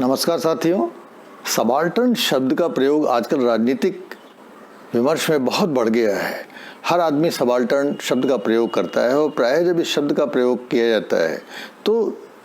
नमस्कार साथियों। सबाल्टर्न शब्द का प्रयोग आजकल राजनीतिक विमर्श में बहुत बढ़ गया है। हर आदमी सबाल्टर्न शब्द का प्रयोग करता है और प्रायः जब इस शब्द का प्रयोग किया जाता है तो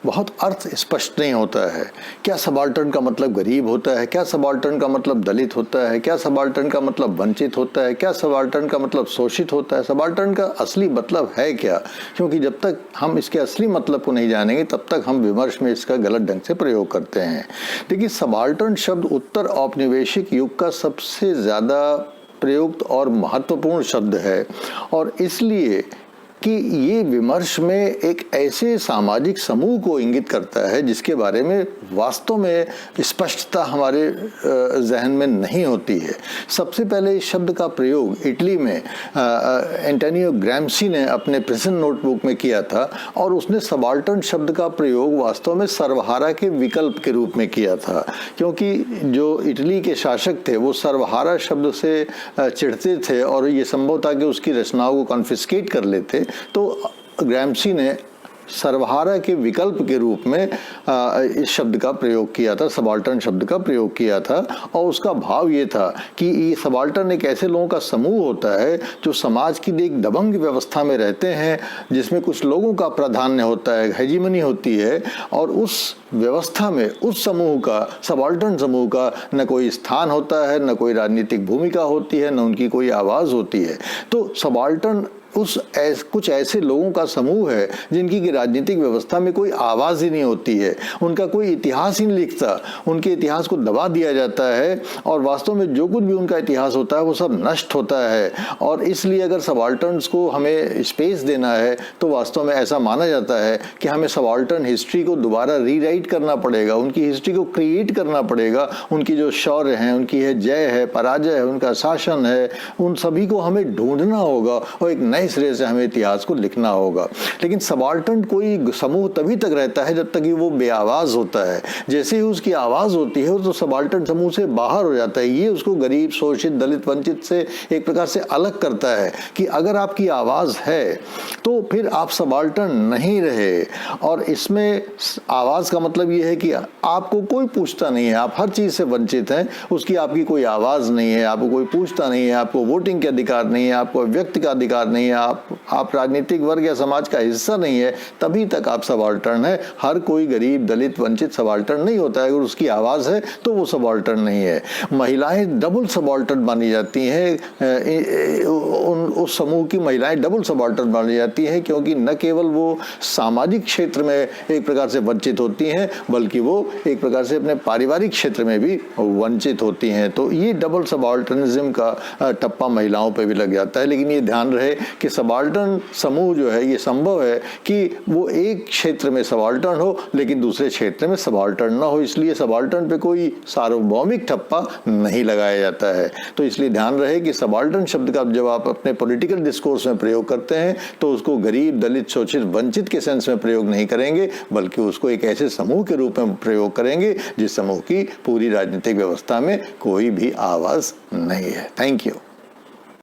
बहुत अर्थ स्पष्ट नहीं होता है। क्या सबाल्टर्न का मतलब गरीब होता है? क्या सबाल्टर्न का मतलब दलित होता है? क्या सबाल्टर्न का मतलब वंचित होता है? क्या सबाल्टर्न का मतलब शोषित होता है? सबाल्टर्न का असली मतलब है क्या? क्योंकि जब तक हम इसके असली मतलब को नहीं जानेंगे तब तक हम विमर्श में इसका गलत ढंग से प्रयोग करते हैं। देखिए, सबाल्टर्न शब्द उत्तर औपनिवेशिक युग का सबसे ज़्यादा प्रयुक्त और महत्वपूर्ण शब्द है और इसलिए कि ये विमर्श में एक ऐसे सामाजिक समूह को इंगित करता है जिसके बारे में वास्तव में स्पष्टता हमारे जहन में नहीं होती है। सबसे पहले इस शब्द का प्रयोग इटली में एंटोनियो ग्रैम्सी ने अपने प्रिजन नोटबुक में किया था और उसने सबाल्टर्न शब्द का प्रयोग वास्तव में सर्वहारा के विकल्प के रूप में किया था, क्योंकि जो इटली के शासक थे वो सर्वहारा शब्द से चिढ़ते थे और ये संभव था कि उसकी रचनाओं को कॉन्फिस्केट कर लेते। तो ग्रैम्सी ने सर्वहारा के विकल्प के रूप में इस शब्द का प्रयोग किया था, सबाल्टर्न शब्द का प्रयोग किया था और उसका भाव ये था कि ये सबाल्टर्न एक ऐसे लोगों का समूह होता है जो समाज की एक दबंग व्यवस्था में रहते हैं, जिसमें कुछ लोगों का प्राधान्य होता है, हेजीमनी होती है और उस व्यवस्था में उस समूह का, सबाल्टर्न समूह का न कोई स्थान होता है, न कोई राजनीतिक भूमिका होती है, न उनकी कोई आवाज़ होती है। तो सबाल्टर्न कुछ ऐसे लोगों का समूह है जिनकी की राजनीतिक व्यवस्था में कोई आवाज़ ही नहीं होती है, उनका कोई इतिहास ही नहीं लिखता, उनके इतिहास को दबा दिया जाता है और वास्तव में जो कुछ भी उनका इतिहास होता है वो सब नष्ट होता है। और इसलिए अगर सबाल्टर्न्स को हमें स्पेस देना है तो वास्तव में ऐसा माना जाता है कि हमें सबाल्टर्न हिस्ट्री को दोबारा रीराइट करना पड़ेगा, उनकी हिस्ट्री को क्रिएट करना पड़ेगा। उनकी जो शौर्य हैं, उनकी है जय है, पराजय है, उनका शासन है, उन सभी को हमें ढूंढना होगा और एक नए सिरे से हमें इतिहास को लिखना होगा। लेकिन सबाल्टर्न कोई समूह तभी तक रहता है जब तक कि वो बेआवाज होता है। जैसे ही उसकी आवाज होती है तो सबाल्टर्न समूह से बाहर हो जाता है। ये उसको गरीब, शोषित, दलित, वंचित से एक प्रकार से अलग करता है कि अगर आपकी आवाज है तो फिर आप सबाल्टर्न नहीं रहे। और इसमें आवाज का मतलब ये है कि आपको कोई पूछता नहीं है, आप हर चीज से वंचित हैं, उसकी आपकी कोई आवाज नहीं है, आपको कोई पूछता नहीं है, आपको वोटिंग के अधिकार नहीं है, आपको व्यक्ति का अधिकार नहीं है, आप राजनीतिक वर्ग या समाज का हिस्सा नहीं है, तभी तक आप सबाल्टर्न है। हर कोई गरीब, दलित, वंचित सबाल्टर्न नहीं होता है। अगर उसकी आवाज है तो वो सबाल्टर्न नहीं है। महिलाएं डबल सबाल्टर्न मानी जाती हैं, उस समूह की महिलाएं डबल सबाल्टर्न मानी जाती हैं, क्योंकि न केवल वो सामाजिक क्षेत्र में एक प्रकार से वंचित होती हैं बल्कि वो एक प्रकार से अपने पारिवारिक क्षेत्र में भी वंचित होती हैं। तो ये डबल सबाल्टर्निज्म का टप्पा महिलाओं पर भी लग जाता है। लेकिन ये ध्यान रहे कि सबाल्टर्न समूह जो है ये संभव है कि वो एक क्षेत्र में सबाल्टर्न हो लेकिन दूसरे क्षेत्र में सबाल्टर्न ना हो, इसलिए सबाल्टर्न पे कोई सार्वभौमिक ठप्पा नहीं लगाया जाता है। तो इसलिए ध्यान रहे कि सबाल्टर्न शब्द का जब आप अपने पॉलिटिकल डिस्कोर्स में प्रयोग करते हैं तो उसको गरीब, दलित, शोषित, वंचित के सेंस में प्रयोग नहीं करेंगे बल्कि उसको एक ऐसे समूह के रूप में प्रयोग करेंगे जिस समूह की पूरी राजनीतिक व्यवस्था में कोई भी आवाज नहीं है। Thank you.